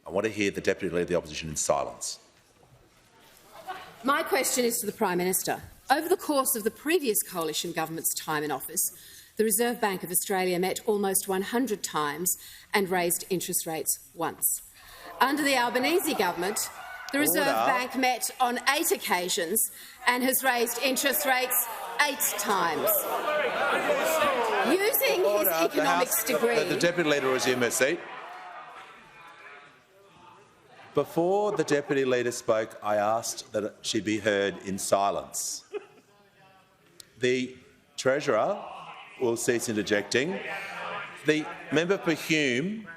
I want to hear the Deputy Leader of the Opposition in silence. My question is to the Prime Minister. Over the course of the previous coalition government's time in office, the Reserve Bank of Australia met almost 100 times and raised interest rates once. Under the Albanese government, the Reserve Bank met on 8 occasions and has raised interest rates 8 times. Using his economics degree— The Deputy Leader will resume her seat. Before the Deputy Leader spoke, I asked that she be heard in silence. The Treasurer will cease interjecting. The member for Hume,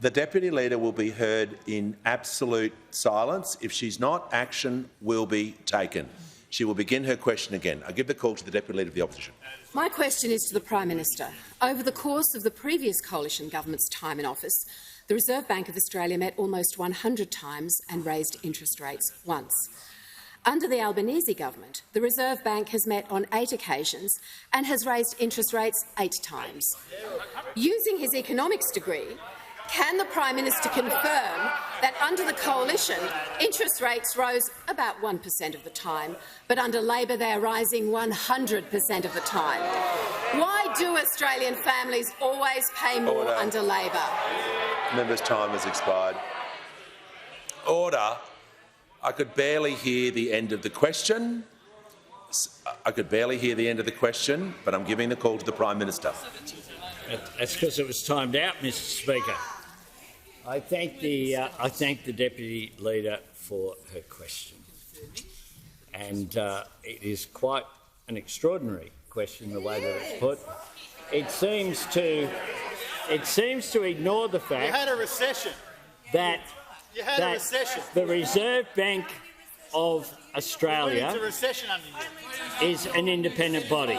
the Deputy Leader will be heard in absolute silence. If she's not, action will be taken. She will begin her question again. I give the call to the Deputy Leader of the Opposition. My question is to the Prime Minister. Over the course of the previous coalition government's time in office, the Reserve Bank of Australia met almost 100 times and raised interest rates once. Under the Albanese government, the Reserve Bank has met on 8 occasions and has raised interest rates 8 times. Using his economics degree, can the Prime Minister confirm that under the coalition, interest rates rose about 1% of the time, but under Labor they are rising 100% of the time? Why do Australian families always pay more under Labor? Member's time has expired. Order. I could barely hear the end of the question. But I'm giving the call to the Prime Minister. That's because it was timed out, Mr. Speaker. I thank the Deputy Leader for her question, and it is quite an extraordinary question the way that it's put. It seems to ignore the fact that the Reserve Bank of Australia is an independent body.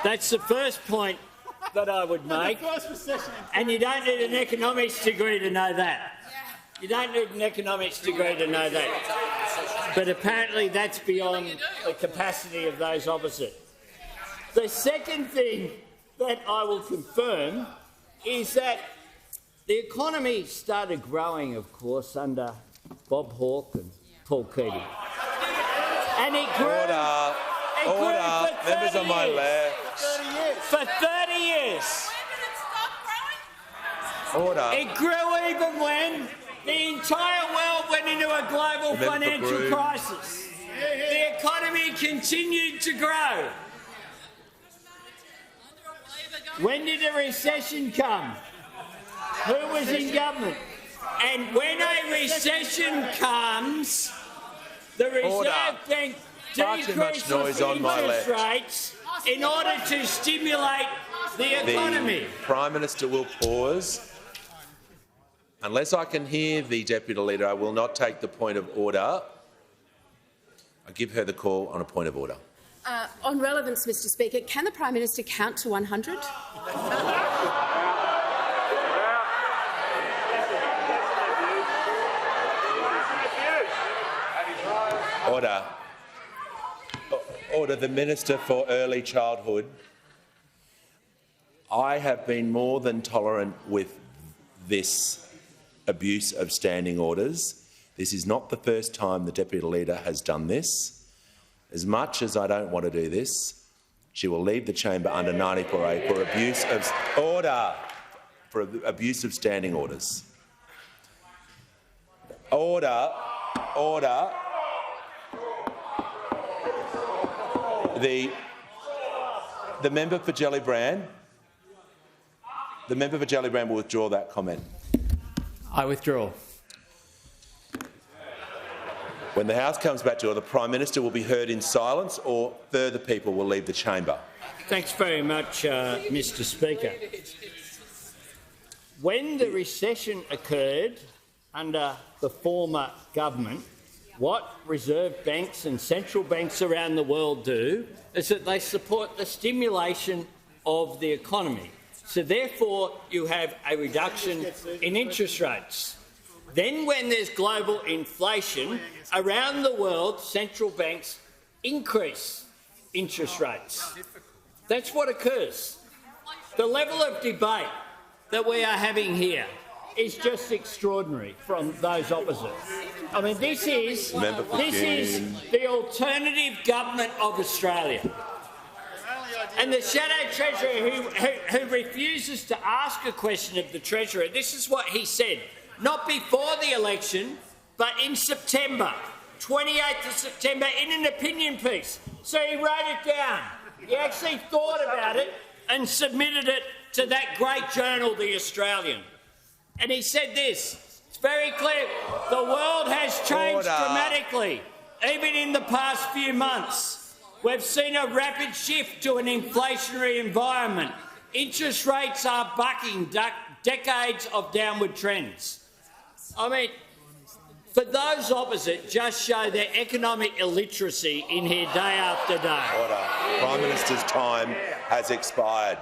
That's the first point that I would make, and you don't need an economics degree to know that. But apparently that's beyond the capacity of those opposite. The second thing that I will confirm is that the economy started growing, of course, under Bob Hawke and Paul Keating. And it grew, Members on my left. for 30 years. Order. It grew even when the entire world went into a global financial crisis. The economy continued to grow. When did a recession come? Who was in government? And when a recession comes, the Reserve Bank decreases interest rates in order to stimulate the economy. The Prime Minister will pause. Unless I can hear the Deputy Leader, I will not take the point of order. I give her the call on a point of order. On relevance, Mr Speaker, can the Prime Minister count to 100? Order. Order. The Minister for Early Childhood. I have been more than tolerant with this abuse of standing orders. This is not the first time the Deputy Leader has done this. As much as I don't want to do this, she will leave the chamber under 94A for abuse of order, for abuse of standing orders. Order. Order. The member for Gellibrand. The member for Gellibrand will withdraw that comment. I withdraw. When the House comes back to order, the Prime Minister will be heard in silence or further people will leave the chamber. Thanks very much, Mr Speaker. When the recession occurred under the former government, what reserve banks and central banks around the world do is that they support the stimulation of the economy. So therefore, you have a reduction in interest rates. Then when there's global inflation, around the world, central banks increase interest rates. That's what occurs. The level of debate that we are having here is just extraordinary from those opposite. I mean, this is the alternative government of Australia. And the Shadow Treasurer who refuses to ask a question of the Treasurer, this is what he said, not before the election, but in September, 28th of September, in an opinion piece. So he wrote it down. He actually thought about it and submitted it to that great journal, The Australian. And he said this, it's very clear, the world has changed dramatically, even in the past few months. We've seen a rapid shift to an inflationary environment. Interest rates are bucking decades of downward trends. I mean, for those opposite, just show their economic illiteracy in here day after day. Order. Prime Minister's time has expired.